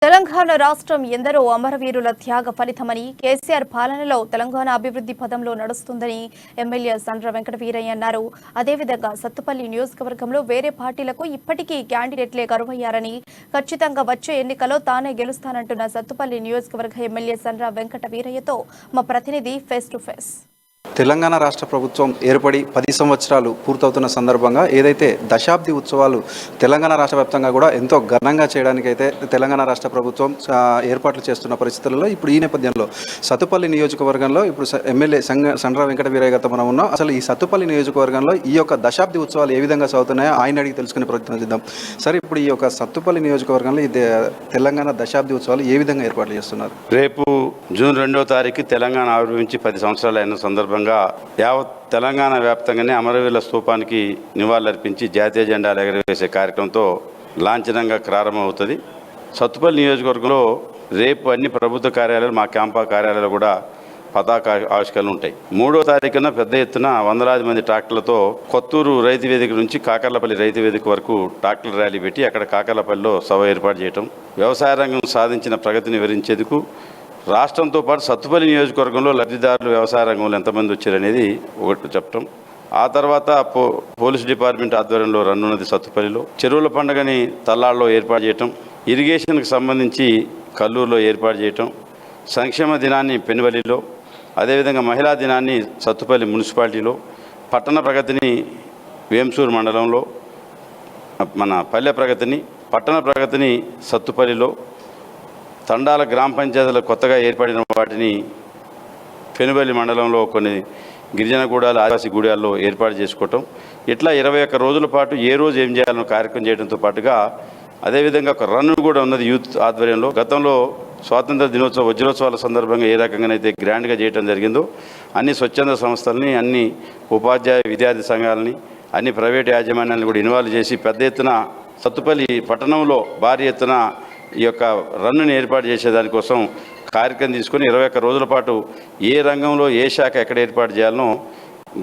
తెలంగాణ రాష్ట్రం ఎందరో అమరవీరుల త్యాగ ఫలితమని కేసీఆర్ పాలనలో తెలంగాణ అభివృద్ధి పదంలో నడుస్తుందని ఎమ్మెల్యే సండ్ర వెంకట వీరయ్య అన్నారు. అదేవిధంగా సత్తుపల్లి నియోజకవర్గంలో వేరే పార్టీలకు ఇప్పటికీ క్యాండిడేట్లే కరువయ్యారని, ఖచ్చితంగా వచ్చే ఎన్నికలో తానే గెలుస్తానంటున్న సత్తుపల్లి నియోజకవర్గ ఎమ్మెల్యే సండ్ర వెంకట వీరయ్యతో మా ప్రతినిధి ఫేస్ టు ఫేస్. తెలంగాణ రాష్ట్ర ప్రభుత్వం ఏర్పడి 10 సంవత్సరాలు పూర్తవుతున్న సందర్భంగా ఏదైతే దశాబ్ది ఉత్సవాలు తెలంగాణ రాష్ట్ర వ్యాప్తంగా కూడా ఎంతో ఘనంగా చేయడానికైతే తెలంగాణ రాష్ట్ర ప్రభుత్వం ఏర్పాట్లు చేస్తున్న పరిస్థితులలో ఇప్పుడు ఈ నేపథ్యంలో సత్తుపల్లి నియోజకవర్గంలో ఇప్పుడు ఎమ్మెల్యే సండ్ర వెంకట వీరయ్య గారితో మనం ఉన్నాం. అసలు ఈ సత్తుపల్లి నియోజకవర్గంలో ఈ యొక్క దశాబ్ది ఉత్సవాలు ఏ విధంగా సాగుతున్నాయో ఆయన అడిగి తెలుసుకునే ప్రయత్నం చేద్దాం. సరే, ఇప్పుడు ఈ యొక్క సత్తుపల్లి నియోజకవర్గంలో ఈ తెలంగాణ దశాబ్ది ఉత్సవాలు ఏ విధంగా ఏర్పాట్లు చేస్తున్నారు? రేపు జూన్ 2వ తారీఖు తెలంగాణ ఆవిర్భవించి 10 సంవత్సరాలు అయిన సందర్భంగా యావత్ తెలంగాణ వ్యాప్తంగానే అమరవీరుల స్తూపానికి నివాళులర్పించి జాతీయ జెండాలు ఎగరవేసే కార్యక్రమంతో లాంఛనంగా ప్రారంభమవుతుంది. సత్తుపల్లి నియోజకవర్గంలో రేపు అన్ని ప్రభుత్వ కార్యాలయాలు, మా క్యాంపా కార్యాలయాలు కూడా పతాక ఆవిష్కరణలు ఉంటాయి. 3వ తారీఖున పెద్ద ఎత్తున వందలాది మంది ట్రాక్టర్లతో కొత్తూరు రైతు వేదిక నుంచి కాకర్లపల్లి రైతు వేదిక వరకు ట్రాక్టర్ ర్యాలీ పెట్టి అక్కడ కాకర్లపల్లిలో సభ ఏర్పాటు చేయటం, వ్యవసాయ రంగం సాధించిన ప్రగతిని వివరించేందుకు రాష్ట్రంతో పాటు సత్తుపల్లి నియోజకవర్గంలో లబ్ధిదారులు వ్యవసాయ రంగంలో ఎంతమంది వచ్చారనేది ఒకటి చెప్పటం. ఆ తర్వాత పోలీస్ డిపార్ట్మెంట్ ఆధ్వర్యంలో రన్నున్నది సత్తుపల్లిలో చెరువుల పండుగని తల్లాళ్ళలో ఏర్పాటు చేయటం, ఇరిగేషన్కి సంబంధించి కల్లూరులో ఏర్పాటు చేయటం, సంక్షేమ దినాన్ని పెనువల్లిలో, అదేవిధంగా మహిళా దినాన్ని సత్తుపల్లి మున్సిపాలిటీలో, పట్టణ ప్రగతిని వేంసూరు మండలంలో, మన పల్లె ప్రగతిని పట్టణ ప్రగతిని సత్తుపల్లిలో, తండాల గ్రామ పంచాయతీలు కొత్తగా ఏర్పడిన వాటిని పెనుబల్లి మండలంలో కొన్ని గిరిజన గూడాలు, ఆదివాసీ గూడాల్లో ఏర్పాటు చేసుకోవటం, ఇట్లా 21 రోజుల పాటు ఏ రోజు ఏం చేయాలని కార్యక్రమం చేయడంతో పాటుగా అదేవిధంగా ఒక రన్ కూడా ఉన్నది యూత్ ఆధ్వర్యంలో. గతంలో స్వాతంత్ర దినోత్సవ వజ్రోత్సవాల సందర్భంగా ఏ రకంగానైతే గ్రాండ్గా చేయడం జరిగిందో అన్ని స్వచ్ఛంద సంస్థలని, అన్ని ఉపాధ్యాయ విద్యార్థి సంఘాలని, అన్ని ప్రైవేట్ యాజమాన్యాలను కూడా ఇన్వాల్వ్ చేసి పెద్ద ఎత్తున సత్తుపల్లి పట్టణంలో భారీ ఎత్తున ఈ యొక్క రన్నుని ఏర్పాటు చేసేదానికోసం కార్యక్రమం తీసుకొని 21 రోజుల పాటు ఏ రంగంలో ఏ శాఖ ఎక్కడ ఏర్పాటు చేయాలనో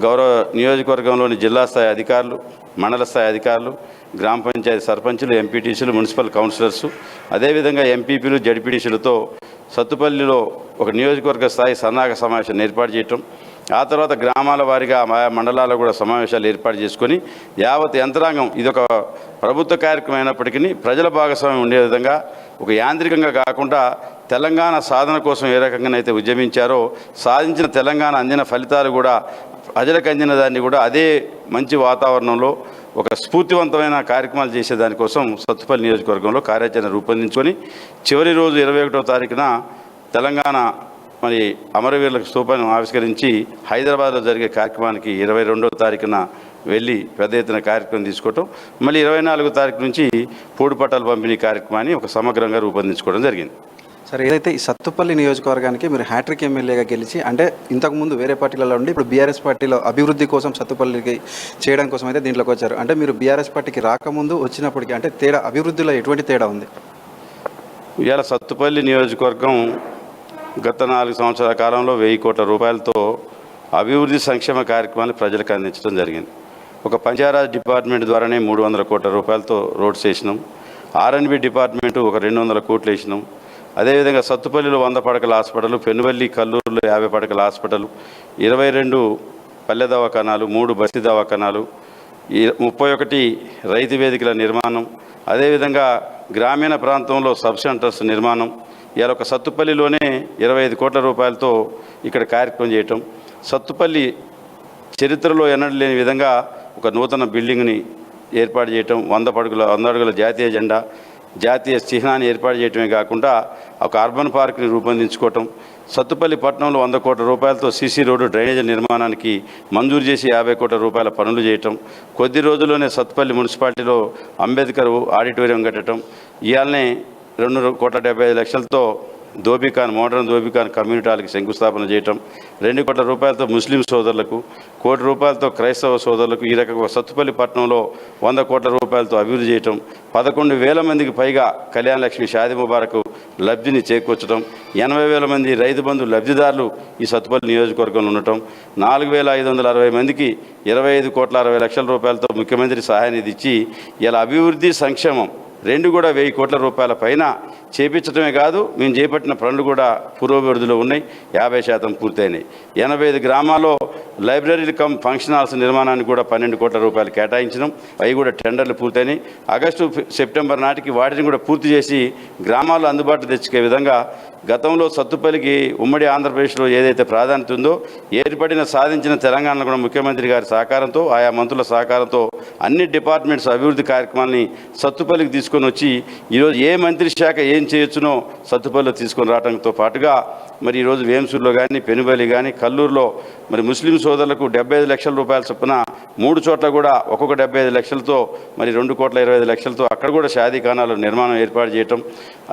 గౌరవ నియోజకవర్గంలోని జిల్లా స్థాయి అధికారులు, మండల స్థాయి అధికారులు, గ్రామ పంచాయతీ సర్పంచులు, ఎంపీటీసీలు, మున్సిపల్ కౌన్సిలర్సు, అదేవిధంగా ఎంపీపీలు, జడ్పీటీసీలతో సత్తుపల్లిలో ఒక నియోజకవర్గ స్థాయి సన్నాహక సమావేశాన్ని ఏర్పాటు చేయటం, ఆ తర్వాత గ్రామాల వారీగా ఆయా మండలాల్లో కూడా సమావేశాలు ఏర్పాటు చేసుకొని యావత్ యంత్రాంగం ఇదొక ప్రభుత్వ కార్యక్రమం అయినప్పటికీ ప్రజల భాగస్వామ్యం ఉండే విధంగా ఒక యాంత్రికంగా కాకుండా తెలంగాణ సాధన కోసం ఏ రకంగానైతే ఉద్యమించారో సాధించిన తెలంగాణ అందిన ఫలితాలు కూడా ప్రజలకు అందిన దాన్ని కూడా అదే మంచి వాతావరణంలో ఒక స్ఫూర్తివంతమైన కార్యక్రమాలు చేసేదానికోసం సత్తుపల్లి నియోజకవర్గంలో కార్యాచరణ రూపొందించుకొని చివరి రోజు 21వ తారీఖున తెలంగాణ మరి అమరవీరులకు స్తూపాన్ని ఆవిష్కరించి హైదరాబాద్లో జరిగే కార్యక్రమానికి 22వ తారీఖున వెళ్ళి పెద్ద ఎత్తున కార్యక్రమం తీసుకోవటం, మళ్ళీ 24వ తారీఖు నుంచి పూడి పట్టాల పంపిణీ కార్యక్రమాన్ని ఒక సమగ్రంగా రూపొందించుకోవడం జరిగింది. సరే, ఏదైతే ఈ సత్తుపల్లి నియోజకవర్గానికి మీరు హ్యాట్రిక్ ఎమ్మెల్యేగా గెలిచి, అంటే ఇంతకుముందు వేరే పార్టీలలో ఉండి ఇప్పుడు బీఆర్ఎస్ పార్టీలో అభివృద్ధి కోసం సత్తుపల్లికి చేయడం కోసం అయితే దీంట్లోకి వచ్చారు. అంటే మీరు బీఆర్ఎస్ పార్టీకి రాకముందు వచ్చినప్పటికీ అంటే తేడా, అభివృద్ధిలో ఎటువంటి తేడా ఉంది? ఇవాళ సత్తుపల్లి నియోజకవర్గం గత 4 సంవత్సరాల కాలంలో 1000 కోట్ల రూపాయలతో అభివృద్ధి సంక్షేమ కార్యక్రమాలు ప్రజలకు అందించడం జరిగింది. ఒక పంచాయరాజ్ డిపార్ట్మెంట్ ద్వారానే 300 కోట్ల రూపాయలతో రోడ్స్ వేసినాం. ఆర్ఎండ్బి డిపార్ట్మెంటు ఒక 200 కోట్లు వేసినాం. అదేవిధంగా సత్తుపల్లిలో 100 పడకల హాస్పిటల్, పెనువల్లి కల్లూరులో 50 పడకల హాస్పిటల్, 22 పల్లె దవాఖానాలు, 3 బస్తీ దవాఖానాలు, 31 రైతు వేదికల నిర్మాణం, అదేవిధంగా గ్రామీణ ప్రాంతంలో సబ్ సెంటర్స్ నిర్మాణం, ఇలా ఒక సత్తుపల్లిలోనే 25 కోట్ల రూపాయలతో ఇక్కడ కార్యక్రమం చేయటం, సత్తుపల్లి చరిత్రలో ఎన్నడూ లేని విధంగా ఒక నూతన బిల్డింగ్ని ఏర్పాటు చేయటం, 100 అడుగుల జాతీయ జెండా, జాతీయ చిహ్నాన్ని ఏర్పాటు చేయటమే కాకుండా ఒక అర్బన్ పార్క్ని రూపొందించుకోవటం, సత్తుపల్లి పట్టణంలో 100 కోట్ల రూపాయలతో సీసీ రోడ్డు డ్రైనేజీ నిర్మాణానికి మంజూరు చేసి 50 కోట్ల రూపాయల పనులు చేయటం, కొద్ది రోజుల్లోనే సత్తుపల్లి మున్సిపాలిటీలో అంబేద్కర్ ఆడిటోరియం కట్టడం, ఇవాళనే 2,70,00,000తో దోబిఖాన్, మోడర్న్ దోబిఖాన్ కమ్యూనిటీ హాల్కి శంకుస్థాపన చేయటం, 2 కోట్ల రూపాయలతో ముస్లిం సోదరులకు, 1 కోటి రూపాయలతో క్రైస్తవ సోదరులకు, ఈ రకంగా సత్తుపల్లి పట్టణంలో 100 కోట్ల రూపాయలతో అభివృద్ధి చేయటం, 11,000 మందికి పైగా కళ్యాణ లక్ష్మి షాదీ ముబారక్ లబ్ధిని చేకూర్చడం, 80,000 మంది రైతు బంధు లబ్ధిదారులు ఈ సత్తుపల్లి నియోజకవర్గంలో ఉండటం, 4,560 మందికి 25,60,00,000 రూపాయలతో ముఖ్యమంత్రి సహాయ నిధి ఇచ్చి ఇలా అభివృద్ధి సంక్షేమం 2 కూడా 1000 కోట్ల రూపాయల పైన చేపించడమే కాదు, మేము చేపట్టిన పనులు కూడా పురోభివృద్ధిలో ఉన్నాయి. 50% పూర్తయినాయి. 85 గ్రామాల్లో లైబ్రరీలు కమ్ ఫంక్షన్ హాల్స్ నిర్మాణానికి కూడా 12 కోట్ల రూపాయలు కేటాయించినాం. అవి కూడా టెండర్లు పూర్తయినాయి. ఆగస్టు సెప్టెంబర్ నాటికి వాటిని కూడా పూర్తి చేసి గ్రామాల్లో అందుబాటులో తెచ్చుకే విధంగా గతంలో సత్తుపల్లికి ఉమ్మడి ఆంధ్రప్రదేశ్లో ఏదైతే ప్రాధాన్యత ఉందో ఏర్పడిన సాధించిన తెలంగాణలో కూడా ముఖ్యమంత్రి గారి సహకారంతో, ఆయా మంత్రుల సహకారంతో అన్ని డిపార్ట్మెంట్స్ అభివృద్ధి కార్యక్రమాన్ని సత్తుపల్లికి తీసుకొని వచ్చి ఈరోజు ఏ మంత్రి శాఖ ఏం చేయొచ్చునో సత్తుపల్లిలో తీసుకొని రావడంతో పాటుగా మరి ఈరోజు వేంసూరులో కానీ, పెనుబలి కానీ, కల్లూరులో మరి ముస్లిం సోదరులకు 75 లక్షల రూపాయల చొప్పున 3 చోట్ల కూడా ఒక్కొక్క 75 లక్షలతో మరి 2,25,00,000తో అక్కడ కూడా షాదీఖానాలు నిర్మాణం ఏర్పాటు చేయటం,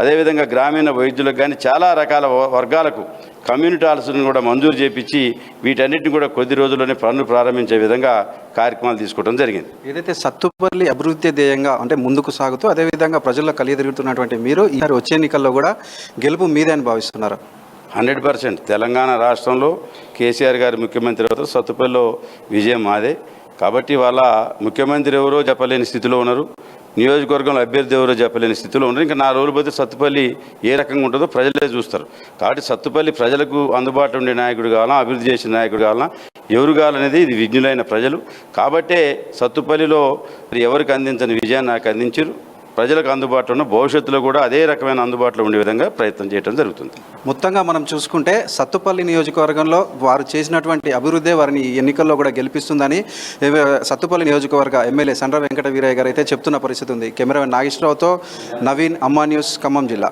అదేవిధంగా గ్రామీణ వైద్యులకు కానీ చాలా రకాల వర్గాలకు కమ్యూనిటీ హాల్స్ని కూడా మంజూరు చేపించి వీటన్నిటిని కూడా కొద్ది రోజుల్లోనే పనులు ప్రారంభించే విధంగా కార్యక్రమాలు తీసుకోవడం జరిగింది. ఏదైతే సత్తుపల్లి అభివృద్ధి ధ్యేయంగా అంటే ముందుకు సాగుతూ అదేవిధంగా ప్రజల్లో కలియదిరుగుతున్నటువంటి మీరు ఈసారి వచ్చే ఎన్నికల్లో కూడా గెలుపు మీదే అని భావిస్తున్నారు? 100% తెలంగాణ రాష్ట్రంలో కేసీఆర్ గారి ముఖ్యమంత్రి అవుతారు. సత్తుపల్లిలో విజయం మాదే. కాబట్టి వాళ్ళ ముఖ్యమంత్రి ఎవరో చెప్పలేని స్థితిలో ఉన్నారు, నియోజకవర్గంలో అభ్యర్థి ఎవరో చెప్పలేని స్థితిలో ఉన్నారు. ఇంకా 4 రోజులు పోతే సత్తుపల్లి ఏ రకంగా ఉంటుందో ప్రజలే చూస్తారు. కాబట్టి సత్తుపల్లి ప్రజలకు అందుబాటులో ఉండే నాయకుడు కావాలా, అభివృద్ధి చేసిన నాయకుడు కావాలా, ఎవరు కావాలనేది ఇది విజ్ఞులైన ప్రజలు. కాబట్టే సత్తుపల్లిలో ఎవరికి అందించని విజయాన్ని నాకు అందించారు. ప్రజలకు అందుబాటులో ఉన్న భవిష్యత్తులో కూడా అదే రకమైన అందుబాటులో ఉండే విధంగా ప్రయత్నం చేయడం జరుగుతుంది. మొత్తంగా మనం చూసుకుంటే సత్తుపల్లి నియోజకవర్గంలో వారు చేసినటువంటి అభివృద్ధి వారిని ఈ ఎన్నికల్లో కూడా గెలిపిస్తుందని సత్తుపల్లి నియోజకవర్గ ఎమ్మెల్యే సండ్ర వెంకట వీరయ్య గారు అయితే చెప్తున్న పరిస్థితి ఉంది. కెమెరామెన్ నాగేశ్వరరావుతో నవీన్, అమ్మా న్యూస్, ఖమ్మం జిల్లా.